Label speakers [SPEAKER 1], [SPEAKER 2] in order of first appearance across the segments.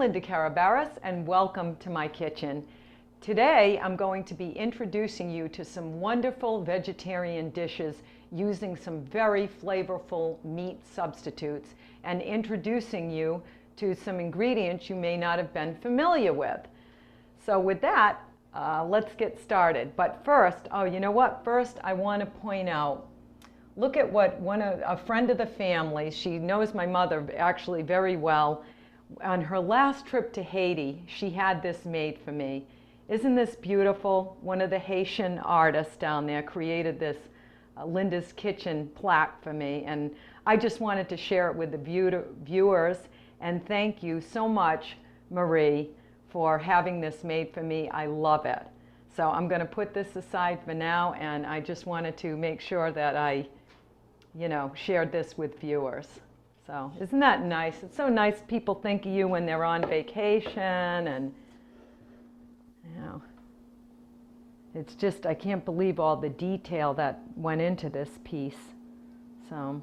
[SPEAKER 1] Linda Carabaras, and welcome to my kitchen. Today I'm going to be introducing you to some wonderful vegetarian dishes using some very flavorful meat substitutes and introducing you to some ingredients you may not have been familiar with. So with that, let's get started. But first, First I want to point out, look at what a friend of the family, she knows my mother actually very well. On her last trip to Haiti, she had this made for me. Isn't this beautiful? One of the Haitian artists down there created this Linda's Kitchen plaque for me, and I just wanted to share it with the viewers. And thank you so much, Marie, for having this made for me. I love it. So I'm going to put this aside for now, and I just wanted to make sure that I, shared this with viewers. So isn't that nice? It's so nice people think of you when they're on vacation, and it's just, I can't believe all the detail that went into this piece. So,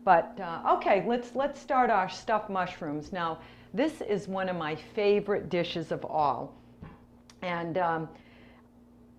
[SPEAKER 1] but okay, let's start our stuffed mushrooms. Now, this is one of my favorite dishes of all, and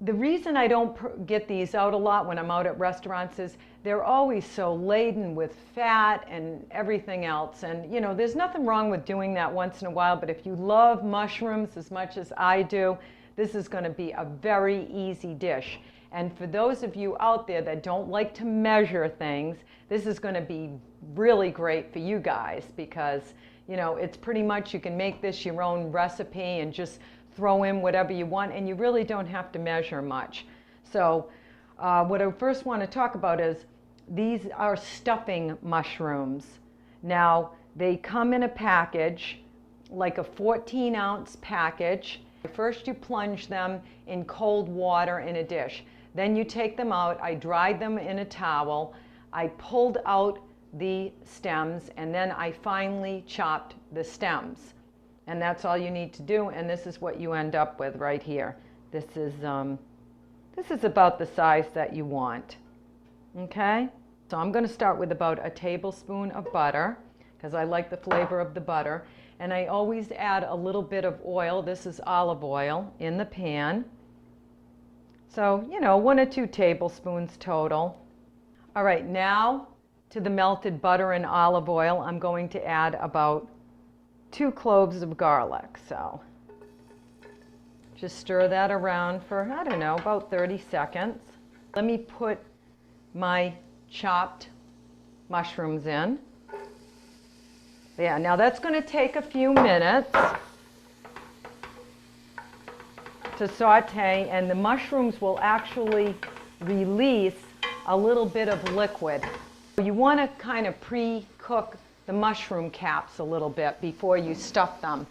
[SPEAKER 1] the reason I don't get these out a lot when I'm out at restaurants is they're always so laden with fat and everything else. And there's nothing wrong with doing that once in a while, but if you love mushrooms as much as I do, this is going to be a very easy dish. And for those of you out there that don't like to measure things, this is going to be really great for you guys because, it's pretty much, you can make this your own recipe and just throw in whatever you want, and you really don't have to measure much. So what I first want to talk about is these are stuffing mushrooms. Now, they come in a package, like a 14-ounce package. First you plunge them in cold water in a dish. Then you take them out. I dried them in a towel. I pulled out the stems, and then I finely chopped the stems. And that's all you need to do, and this is what you end up with right here. This is about the size that you want. Okay? So I'm going to start with about a tablespoon of butter, because I like the flavor of the butter. And I always add a little bit of oil, this is olive oil, in the pan. So, 1 or 2 tablespoons total. All right, now to the melted butter and olive oil, I'm going to add about 2 cloves of garlic. So just stir that around for, about 30 seconds. Let me put my chopped mushrooms in. Yeah, now that's going to take a few minutes to saute, and the mushrooms will actually release a little bit of liquid. You want to kind of pre-cook the mushroom caps a little bit before you stuff them.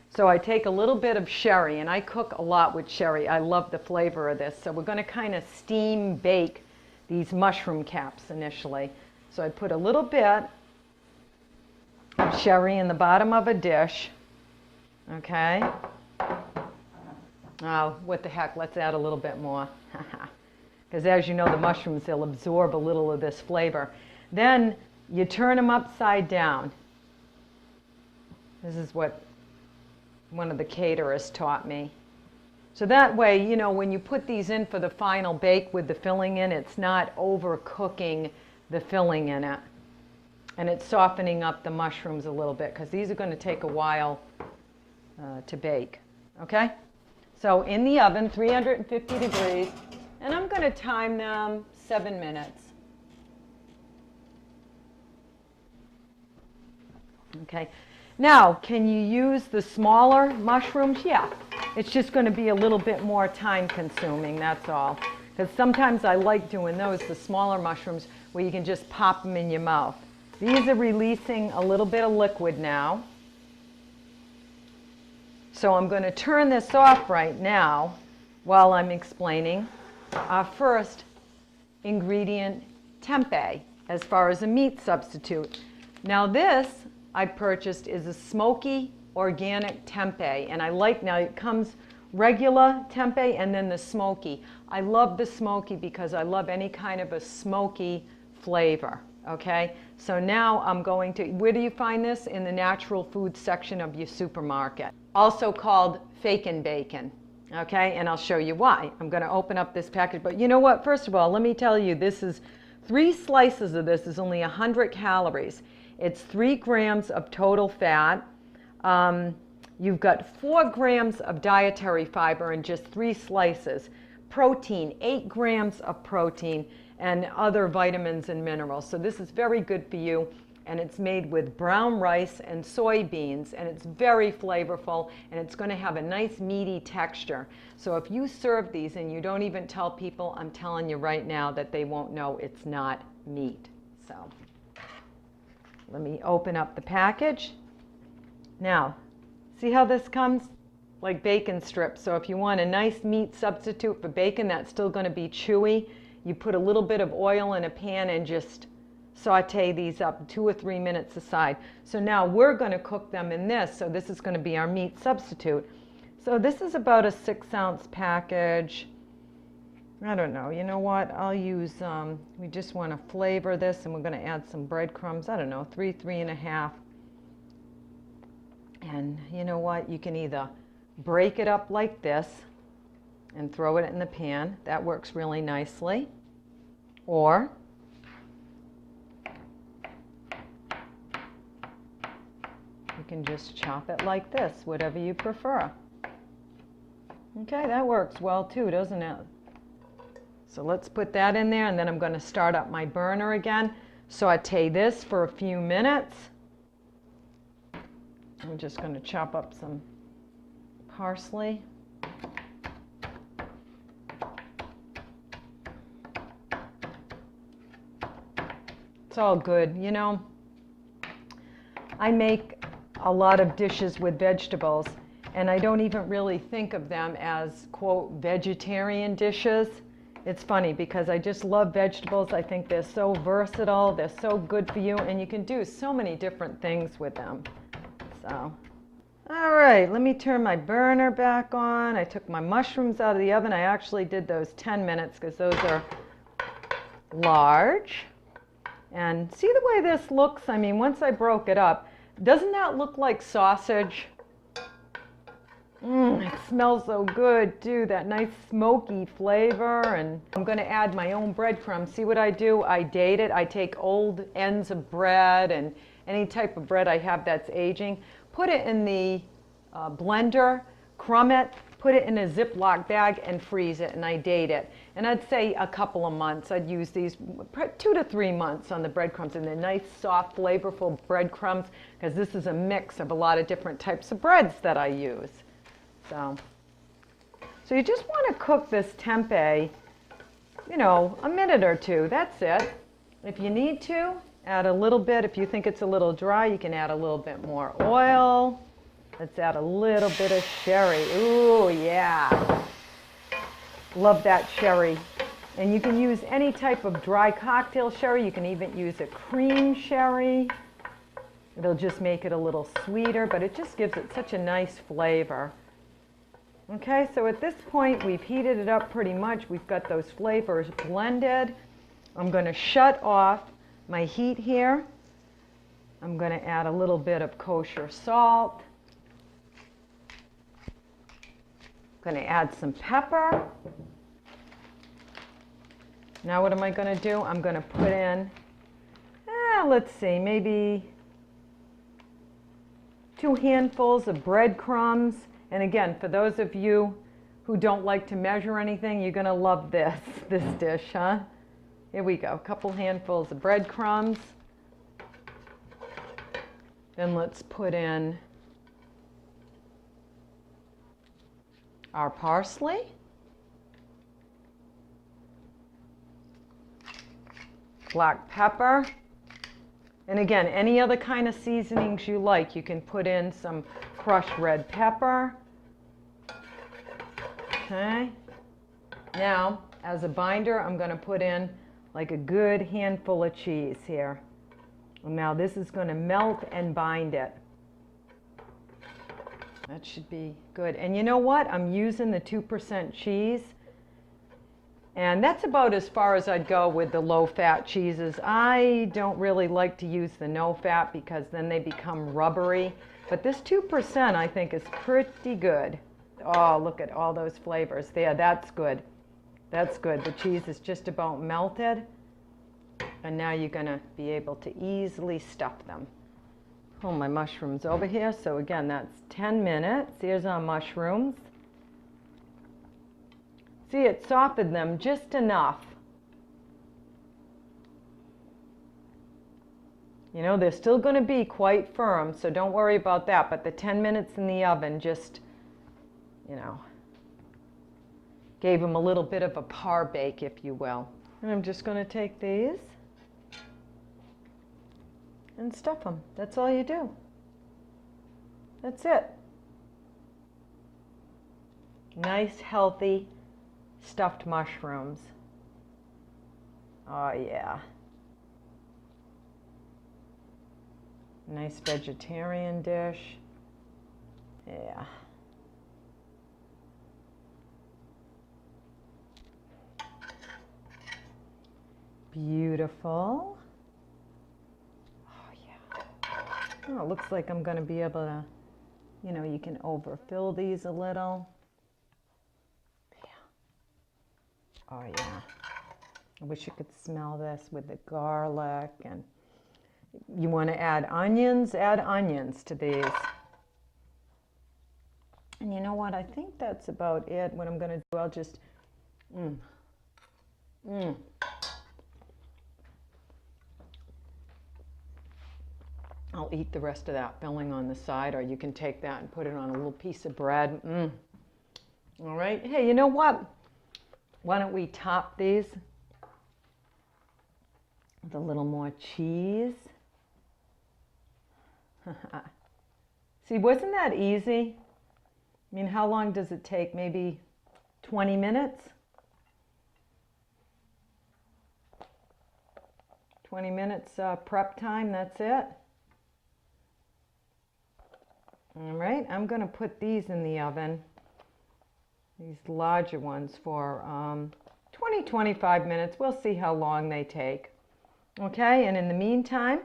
[SPEAKER 1] So I take a little bit of sherry, and I cook a lot with sherry. I love the flavor of this. So we're going to kind of steam bake these mushroom caps initially. So I put a little bit of sherry in the bottom of a dish. Okay. Oh, what the heck, let's add a little bit more. Because as you know, the mushrooms, they'll absorb a little of this flavor. Then you turn them upside down. This is what one of the caterers taught me. So that way, when you put these in for the final bake with the filling in, it's not overcooking the filling in it. And it's softening up the mushrooms a little bit, because these are going to take a while to bake. Okay? So in the oven, 350 degrees, and I'm going to time them 7 minutes. Okay. Now, can you use the smaller mushrooms? Yeah. It's just going to be a little bit more time consuming, that's all. Because sometimes I like doing those, the smaller mushrooms, where you can just pop them in your mouth. These are releasing a little bit of liquid now. So I'm going to turn this off right now while I'm explaining our first ingredient, tempeh, as far as a meat substitute. Now this I purchased is a smoky organic tempeh, and now it comes regular tempeh and then the smoky. I love the smoky because I love any kind of a smoky flavor. Okay, so now I'm going to, where do you find this? In the natural food section of your supermarket. Also called Fakin' Bacon. Okay, and I'll show you why. I'm going to open up this package, but you know what? First of all, let me tell you, this is 3 slices of this is only 100 calories. It's 3 grams of total fat. You've got 4 grams of dietary fiber in just 3 slices. Protein, 8 grams of protein, and other vitamins and minerals. So this is very good for you, and it's made with brown rice and soybeans, and it's very flavorful, and it's going to have a nice meaty texture. So if you serve these and you don't even tell people, I'm telling you right now that they won't know it's not meat. So let me open up the package. Now, see how this comes? Like bacon strips. So if you want a nice meat substitute for bacon that's still going to be chewy, you put a little bit of oil in a pan and just saute these up 2 or 3 minutes aside. So now we're going to cook them in this. So this is going to be our meat substitute. So this is about a 6-ounce package. I don't know. You know what? I'll use, we just want to flavor this, and we're going to add some breadcrumbs. I don't know, 3.5. And you know what? You can either break it up like this and throw it in the pan. That works really nicely. Or you can just chop it like this, whatever you prefer. Okay, that works well too, doesn't it? So let's put that in there, and then I'm going to start up my burner again. Saute this for a few minutes. I'm just going to chop up some parsley. It's all good. You know, I make a lot of dishes with vegetables, and I don't even really think of them as, quote, vegetarian dishes. It's funny because I just love vegetables. I think they're so versatile, they're so good for you, and you can do so many different things with them. So, all right, let me turn my burner back on. I took my mushrooms out of the oven. I actually did those 10 minutes because those are large. And see the way this looks? I mean, once I broke it up, doesn't that look like sausage? It smells so good too, that nice smoky flavor. And I'm going to add my own breadcrumbs. See what I do? I date it. I take old ends of bread and any type of bread I have that's aging, put it in the blender, crumb it, put it in a Ziploc bag and freeze it, and I date it. And I'd say a couple of months. I'd use these 2 to 3 months on the breadcrumbs, and they're nice, soft, flavorful breadcrumbs, because this is a mix of a lot of different types of breads that I use. So you just want to cook this tempeh, you know, a minute or 2. That's it. If you need to, add a little bit. If you think it's a little dry, you can add a little bit more oil. Let's add a little bit of sherry. Ooh, yeah. Love that sherry. And you can use any type of dry cocktail sherry. You can even use a cream sherry. It'll just make it a little sweeter, but it just gives it such a nice flavor. Okay, so at this point, we've heated it up pretty much. We've got those flavors blended. I'm going to shut off my heat here. I'm going to add a little bit of kosher salt. I'm going to add some pepper. Now what am I going to do? I'm going to put in, let's see, maybe 2 handfuls of breadcrumbs. And again, for those of you who don't like to measure anything, you're going to love this dish, huh? Here we go, a couple handfuls of breadcrumbs. Then let's put in our parsley. Black pepper. And again, any other kind of seasonings you like. You can put in some crushed red pepper. Okay. Now, as a binder, I'm going to put in like a good handful of cheese here. And now this is going to melt and bind it. That should be good. And you know what? I'm using the 2% cheese And that's about as far as I'd go with the low-fat cheeses. I don't really like to use the no-fat because then they become rubbery. But this 2% I think is pretty good. Oh, look at all those flavors there. That's good. That's good. The cheese is just about melted. And now you're going to be able to easily stuff them. Pull my mushrooms over here. So again, that's 10 minutes. Here's our mushrooms. See, it softened them just enough. You know, they're still going to be quite firm, so don't worry about that. But the 10 minutes in the oven just, you know, gave them a little bit of a par bake, if you will. And I'm just going to take these and stuff them. That's all you do. That's it. Nice, healthy, stuffed mushrooms. Oh yeah. Nice vegetarian dish. Yeah. Beautiful. Oh yeah. Oh, it looks like I'm going to be able to, you know, you can overfill these a little. Oh yeah, I wish you could smell this with the garlic. And you want to add onions to these. And you know what, I think that's about it. What I'm going to do, I'll just, I'll eat the rest of that filling on the side, or you can take that and put it on a little piece of bread. All right, hey, you know what? Why don't we top these with a little more cheese? See, wasn't that easy? I mean, how long does it take? Maybe 20 minutes? 20 minutes prep time, that's it. All right, I'm going to put these in the oven. These larger ones for 20-25 minutes. We'll see how long they take. Okay, and in the meantime,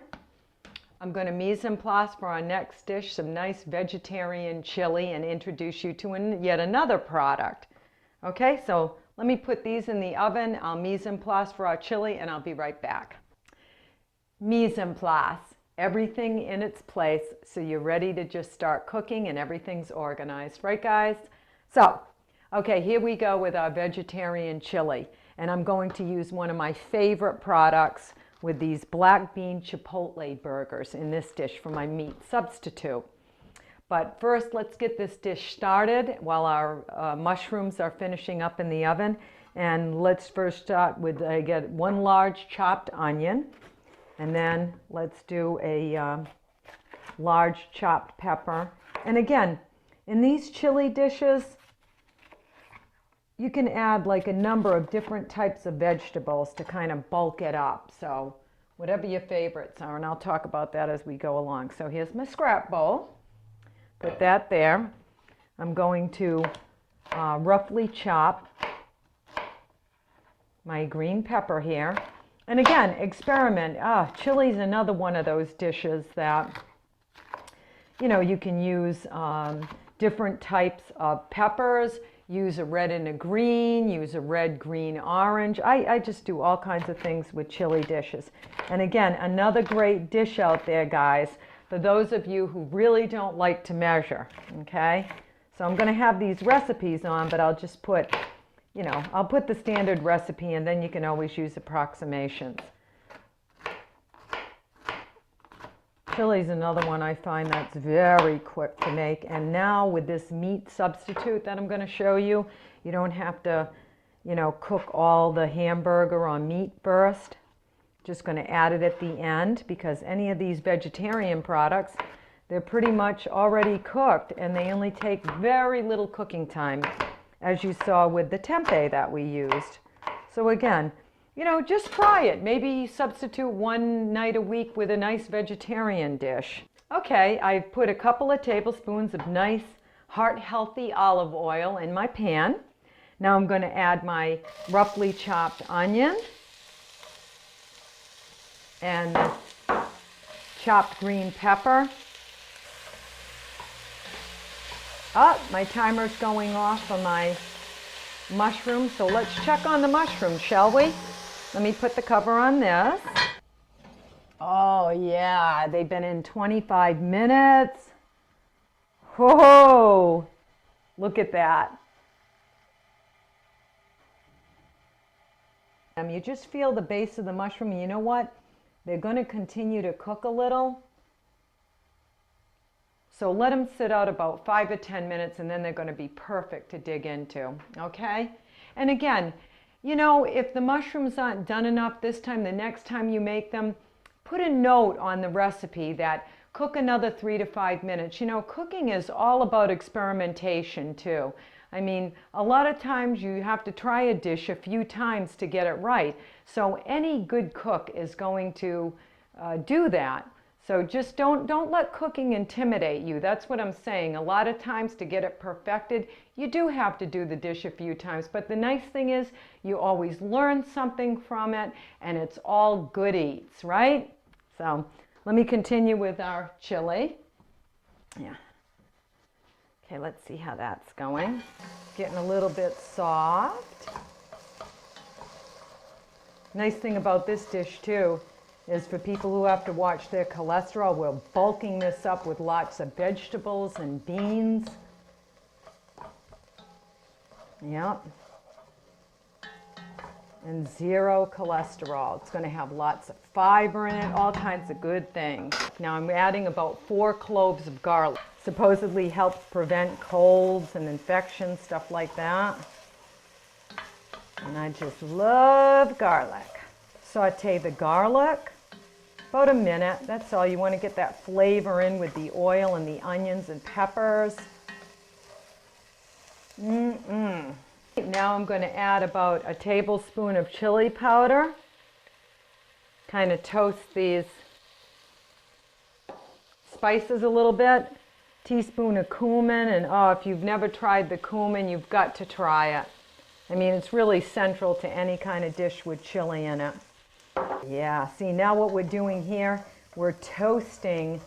[SPEAKER 1] I'm going to mise en place for our next dish, some nice vegetarian chili, and introduce you to yet another product. Okay, so let me put these in the oven. I'll mise en place for our chili, and I'll be right back. Mise en place. Everything in its place, so you're ready to just start cooking and everything's organized. Right, guys? So, okay, here we go with our vegetarian chili. And I'm going to use one of my favorite products with these black bean Chipotle burgers in this dish for my meat substitute. But first, let's get this dish started while our mushrooms are finishing up in the oven. And let's first start with, I get one large chopped onion. And then let's do a large chopped pepper. And again, in these chili dishes, you can add like a number of different types of vegetables to kind of bulk it up. So whatever your favorites are, and I'll talk about that as we go along. So here's my scrap bowl. Put that there. I'm going to roughly chop my green pepper here. And again, experiment. Chili's another one of those dishes that, you know, you can use different types of peppers. Use a red and a green, use a red, green, orange. I just do all kinds of things with chili dishes. And again, another great dish out there, guys, for those of you who really don't like to measure, okay? So I'm going to have these recipes on, but I'll just put, you know, I'll put the standard recipe, and then you can always use approximations. Chili's another one I find that's very quick to make. And now with this meat substitute that I'm going to show you, you don't have to, you know, cook all the hamburger or meat first. Just going to add it at the end, because any of these vegetarian products, they're pretty much already cooked and they only take very little cooking time, as you saw with the tempeh that we used. So again, you know, just try it. Maybe substitute one night a week with a nice vegetarian dish. Okay, I've put a couple of tablespoons of nice, heart-healthy olive oil in my pan. Now I'm going to add my roughly chopped onion and chopped green pepper. Oh, my timer's going off on my mushrooms, so let's check on the mushrooms, shall we? Let me put the cover on this. Oh yeah, they've been in 25 minutes. Whoa, look at that. You just feel the base of the mushroom, and you know what? They're going to continue to cook a little. So let them sit out about 5 to 10 minutes, and then they're going to be perfect to dig into, okay? And again, you know, if the mushrooms aren't done enough this time, the next time you make them, put a note on the recipe that cook another 3 to 5 minutes. You know, cooking is all about experimentation too. I mean, a lot of times you have to try a dish a few times to get it right. So any good cook is going to do that. So just don't let cooking intimidate you. That's what I'm saying. A lot of times to get it perfected, you do have to do the dish a few times. But the nice thing is you always learn something from it, and it's all good eats, right? So let me continue with our chili. Yeah. Okay, let's see how that's going. Getting a little bit soft. Nice thing about this dish too is for people who have to watch their cholesterol, we're bulking this up with lots of vegetables and beans. Yep. And 0 cholesterol. It's going to have lots of fiber in it, all kinds of good things. Now I'm adding about 4 cloves of garlic. Supposedly helps prevent colds and infections, stuff like that. And I just love garlic. Saute the garlic. About a minute, that's all. You want to get that flavor in with the oil and the onions and peppers. Now I'm going to add about a tablespoon of chili powder. Kind of toast these spices a little bit. Teaspoon of cumin, and oh, if you've never tried the cumin, you've got to try it. I mean, it's really central to any kind of dish with chili in it. Yeah, see, now what we're doing here, we're toasting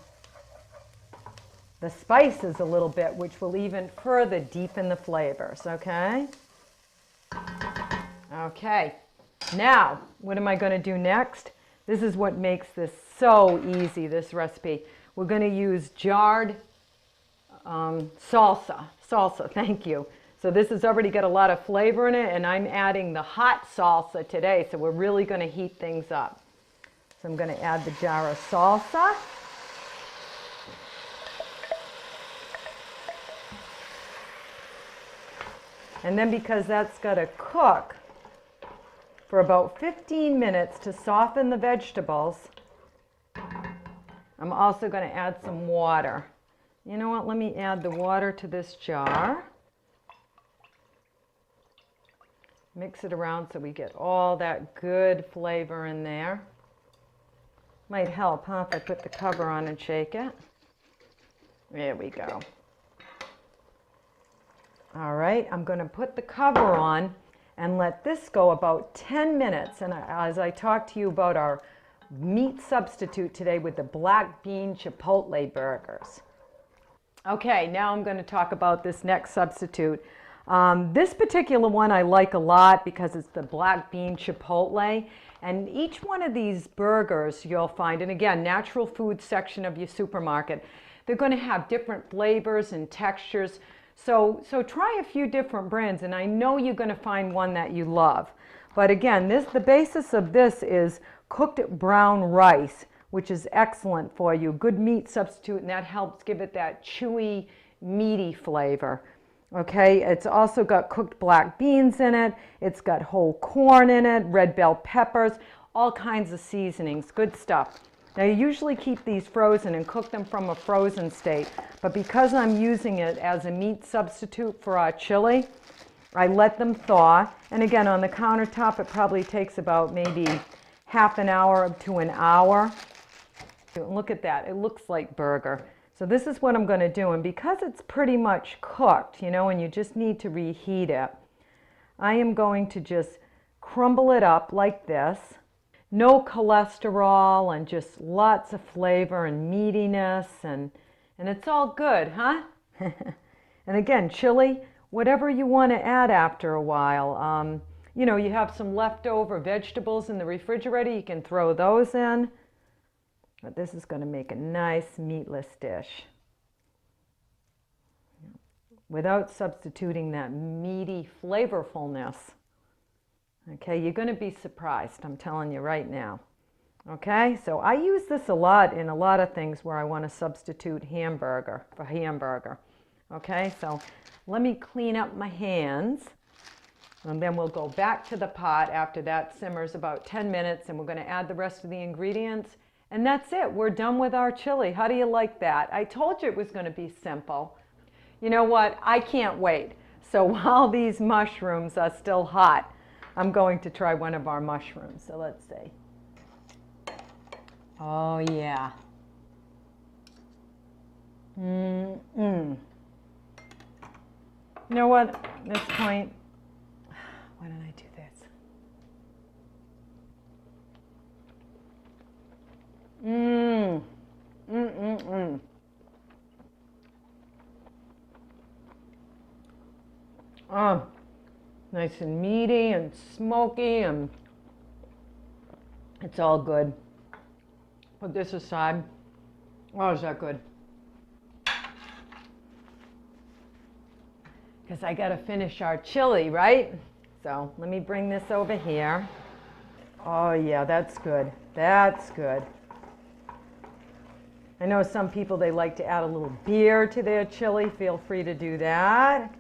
[SPEAKER 1] the spices a little bit, which will even further deepen the flavors, okay? Okay, now, what am I going to do next? This is what makes this so easy, this recipe. We're going to use jarred salsa, thank you. So this has already got a lot of flavor in it, and I'm adding the hot salsa today, so we're really going to heat things up. So I'm going to add the jar of salsa. And then because that's got to cook for about 15 minutes to soften the vegetables, I'm also going to add some water. You know what, let me add the water to this jar. Mix it around so we get all that good flavor in there. Might help, huh, if I put the cover on and shake it. There we go. All right, I'm going to put the cover on and let this go about 10 minutes. And as I talk to you about our meat substitute today with the black bean Chipotle burgers. Okay, now I'm going to talk about this next substitute. This particular one I like a lot because it's the black bean Chipotle. And each one of these burgers you'll find, and again, natural food section of your supermarket, they're going to have different flavors and textures. So try a few different brands, and I know you're going to find one that you love. But again, the basis of this is cooked brown rice, which is excellent for you. Good meat substitute, and that helps give it that chewy, meaty flavor. Okay, it's also got cooked black beans in it. It's got whole corn in it, red bell peppers, all kinds of seasonings, good stuff. Now you usually keep these frozen and cook them from a frozen state, but because I'm using it as a meat substitute for our chili, I let them thaw. And again, on the countertop, it probably takes about maybe half an hour to an hour. Look at that, it looks like burger. So this is what I'm going to do, and because it's pretty much cooked, you know, and you just need to reheat it, I am going to just crumble it up like this. No cholesterol and just lots of flavor and meatiness, and it's all good, huh? And again, chili, whatever you want to add after a while. You know, you have some leftover vegetables in the refrigerator, you can throw those in. But this is going to make a nice meatless dish without substituting that meaty flavorfulness. Okay, you're going to be surprised, I'm telling you right now. Okay, so I use this a lot in a lot of things where I want to substitute hamburger for hamburger. Okay, so let me clean up my hands, and then we'll go back to the pot after that simmers about 10 minutes, and we're going to add the rest of the ingredients. And that's it, we're done with our chili. How do you like that? I told you it was going to be simple. You know what, I can't wait. So while these mushrooms are still hot, I'm going to try one of our mushrooms. So let's see. Oh yeah. You know what, at this point, why don't I do this? Oh, nice and meaty and smoky, and it's all good. Put this aside. Oh, is that good? Because I got to finish our chili, right? So let me bring this over here. Oh yeah, that's good. That's good. I know some people, they like to add a little beer to their chili. Feel free to do that.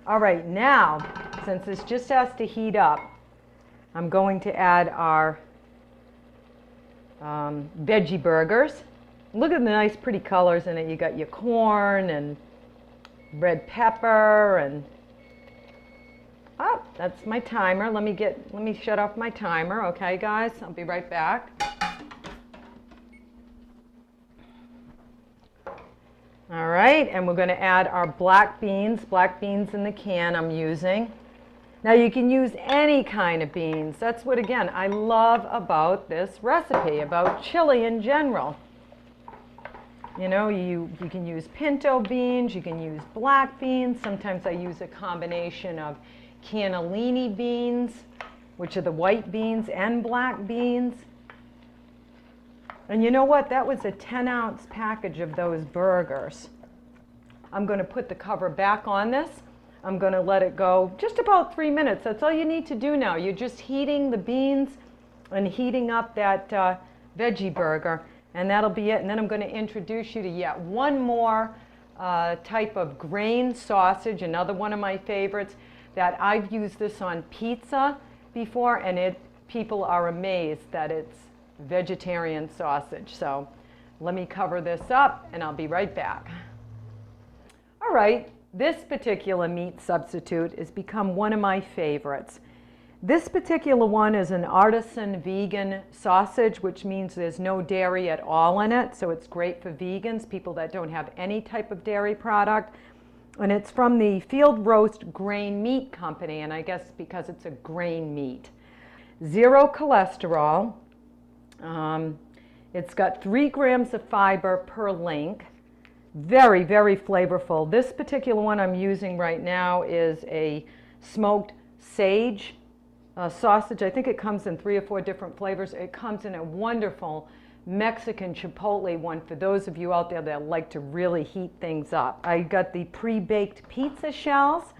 [SPEAKER 1] All right, now, since this just has to heat up, I'm going to add our veggie burgers. Look at the nice pretty colors in it. You got your corn and red pepper, and oh, that's my timer. Let me shut off my timer. Okay, guys, I'll be right back. All right, and we're going to add our black beans in the can I'm using. Now you can use any kind of beans. That's what, again, I love about this recipe, about chili in general. You know, you can use pinto beans, you can use black beans. Sometimes I use a combination of cannellini beans, which are the white beans, and black beans. And you know what? That was a 10-ounce package of those burgers. I'm going to put the cover back on this. I'm going to let it go just about 3 minutes. That's all you need to do now. You're just heating the beans and heating up that veggie burger, and that'll be it. And then I'm going to introduce you to yet one more type of grain sausage, another one of my favorites, that I've used this on pizza before, and people are amazed that it's vegetarian sausage. So let me cover this up and I'll be right back. All right, this particular meat substitute has become one of my favorites. This particular one is an artisan vegan sausage, which means there's no dairy at all in it. So it's great for vegans, people that don't have any type of dairy product. And it's from the Field Roast Grain Meat Company, and I guess because it's a grain meat. 0 cholesterol. It's got 3 grams of fiber per link. Very, very flavorful. This particular one I'm using right now is a smoked sage sausage. I think it comes in 3 or 4 different flavors. It comes in a wonderful Mexican Chipotle one for those of you out there that like to really heat things up. I got the pre-baked pizza shells,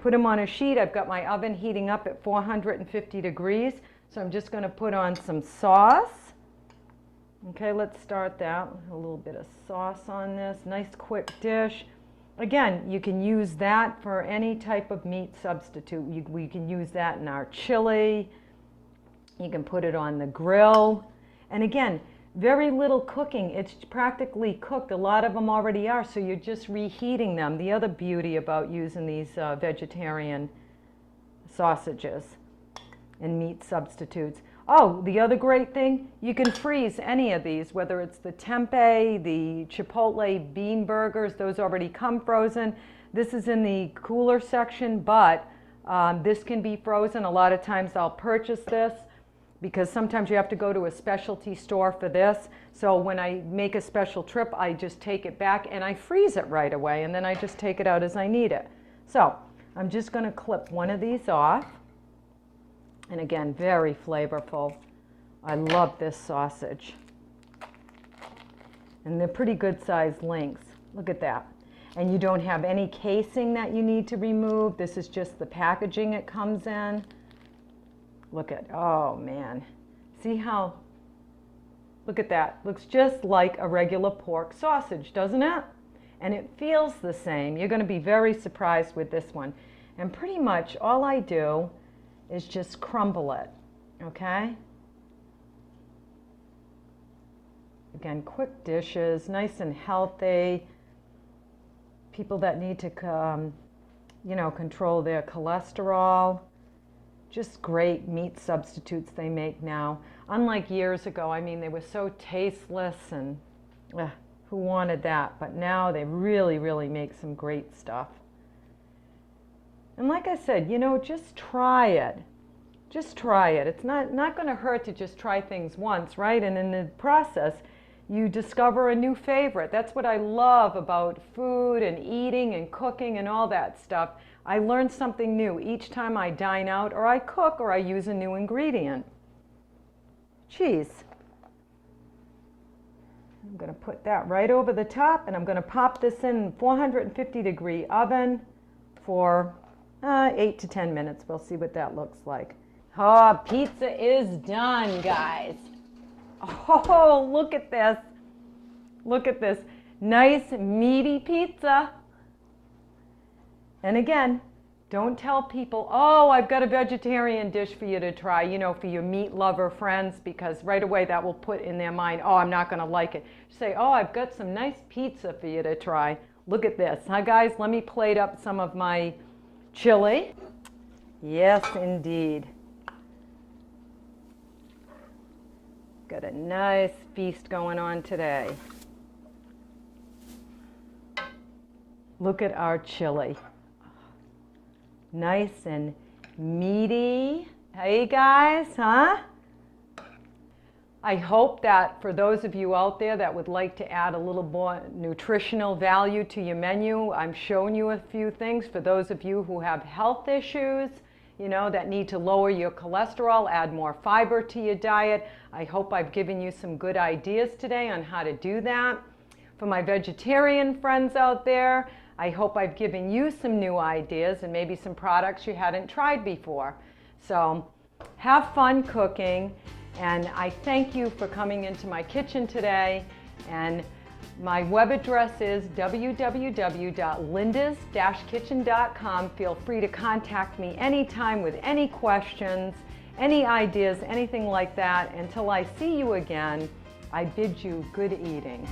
[SPEAKER 1] put them on a sheet. I've got my oven heating up at 450 degrees. So I'm just going to put on some sauce. Okay, let's start that. A little bit of sauce on this. Nice quick dish. Again, you can use that for any type of meat substitute. We can use that in our chili. You can put it on the grill. And again, very little cooking. It's practically cooked. A lot of them already are, so you're just reheating them. The other beauty about using these vegetarian sausages and meat substitutes. Oh, the other great thing, you can freeze any of these, whether it's the tempeh, the Chipotle bean burgers, those already come frozen. This is in the cooler section, but This can be frozen. A lot of times I'll purchase this because sometimes you have to go to a specialty store for this. So when I make a special trip, I just take it back and I freeze it right away, and then I just take it out as I need it. So I'm just going to clip one of these off. And again, very flavorful. I love this sausage. And they're pretty good sized links. Look at that. And you don't have any casing that you need to remove. This is just the packaging it comes in. Look at, oh man. See how, look at that. Looks just like a regular pork sausage, doesn't it? And it feels the same. You're going to be very surprised with this one. And pretty much all I do is just crumble it, okay? Again, quick dishes, nice and healthy. People that need to, you know, control their cholesterol. Just great meat substitutes they make now. Unlike years ago, I mean, they were so tasteless and who wanted that? But now they really, really make some great stuff. And like I said, you know, just try it. Just try it. It's not going to hurt to just try things once, right? And in the process, you discover a new favorite. That's what I love about food and eating and cooking and all that stuff. I learn something new each time I dine out or I cook or I use a new ingredient. Cheese. I'm going to put that right over the top, and I'm going to pop this in 450-degree oven for 8 to 10 minutes. We'll see what that looks like. Oh, pizza is done, guys. Oh, look at this. Look at this. Nice, meaty pizza. And again, don't tell people, oh, I've got a vegetarian dish for you to try, you know, for your meat lover friends, because right away that will put in their mind, oh, I'm not going to like it. Say, oh, I've got some nice pizza for you to try. Look at this. Huh, guys? Let me plate up some of my chili. Yes, indeed. Got a nice feast going on today. Look at our chili. Nice and meaty. Hey guys, huh? I hope that for those of you out there that would like to add a little more nutritional value to your menu, I'm showing you a few things. For those of you who have health issues, you know, that need to lower your cholesterol, add more fiber to your diet, I hope I've given you some good ideas today on how to do that. For my vegetarian friends out there, I hope I've given you some new ideas and maybe some products you hadn't tried before. So have fun cooking, and I thank you for coming into my kitchen today. And my web address is www.lindas-kitchen.com. Feel free to contact me anytime with any questions, any ideas, anything like that. Until I see you again, I bid you good eating.